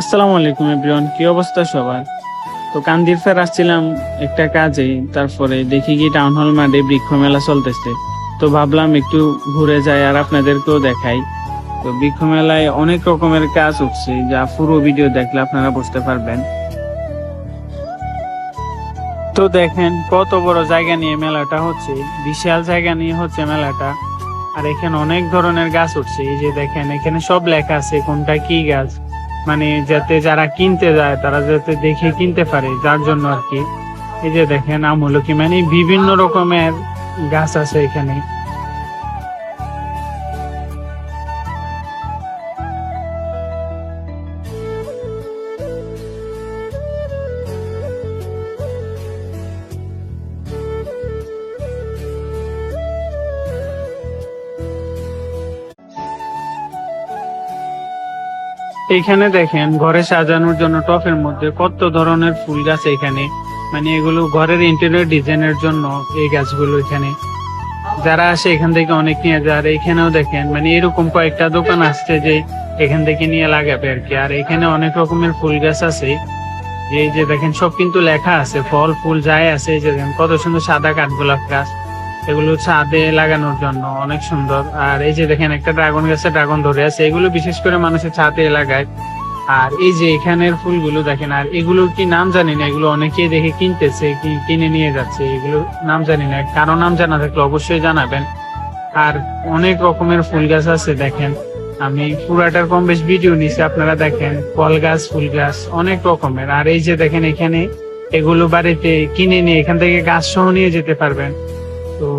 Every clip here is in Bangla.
আসসালামু আলাইকুম এভরিওয়ান, কি অবস্থা সবার? তো কান্দির ফের আসছিলাম একটা কাজে, তারপরে দেখি কি টাউন হল মাঠে বৃক্ষ মেলা চলতেছে। তো ভাবলাম একটু ঘুরে যাই আর আপনাদেরকেও দেখাই। তো বৃক্ষ মেলায় অনেক রকমের কাজ উঠছে, যা পুরো ভিডিও দেখলে আপনারা বুঝতে পারবেন। তো দেখেন কত বড় জায়গা নিয়ে মেলাটা হচ্ছে, বিশাল জায়গা নিয়ে হচ্ছে মেলাটা। আর এখানে অনেক ধরনের গাছ উঠছে, এই যে দেখেন এখানে সব লেখা আছে কোনটা কি গাছ, মানে যাতে যারা কিনতে যায় তারা যাতে দেখে কিনতে পারে, যার জন্য আর কি। এই যে দেখেন আমলকি, মানে বিভিন্ন রকমের গাছ আছে এখানে। এখানে দেখেন ঘরে সাজানোর জন্য টফের মধ্যে কত ধরনের ফুল গাছ এখানে, মানে এগুলো ঘরের ইন্টেরিয়র ডিজাইনের জন্য এই গাছগুলো এখানে। যারা আসে এখান থেকে অনেক নিয়ে যায়। আর এখানেও দেখেন মানে এরকম কয়েকটা দোকান আসছে যে এখান থেকে নিয়ে লাগাবে আর কি। আর এখানে অনেক রকমের ফুল গাছ আছে, যে এই যে দেখেন সব কিন্তু লেখা আছে, ফল ফুল যাই আছে। এই যে দেখেন কত সুন্দর সাদা কাঠগোলাপ গাছ, এগুলো ছাদে লাগানোর জন্য অনেক সুন্দর। আর এই যে দেখেন একটা ড্রাগন গাছে ড্রাগন ধরে আছে, এগুলো বিশেষ করে মানুষের ছাদে লাগায়। আর এই যে এখানের ফুলগুলো দেখেন, আর এগুলো কি নাম জানি না, এগুলো অনেকেই দেখে কিনতেছে, কিনে নিয়ে যাচ্ছে। এগুলো নাম জানি না, কারো নাম জানা থাকলে অবশ্যই জানাবেন। আর অনেক রকমের ফুল গাছ আছে দেখেন, আমি পুরাটার কম বেশ ভিডিও নিছি, আপনারা দেখেন ফল গাছ ফুল গাছ অনেক রকমের। আর এই যে দেখেন এখানে এগুলো বাড়িতে কিনে নিয়ে এখান থেকে গাছ সহ নিয়ে যেতে পারবেন। তো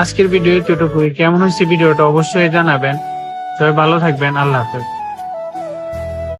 আজকের ভিডিও এতটুকুই। কেমন হয়েছে ভিডিওটা অবশ্যই জানাবেন। সবাই ভালো থাকবেন, আল্লাহ হাফেজ।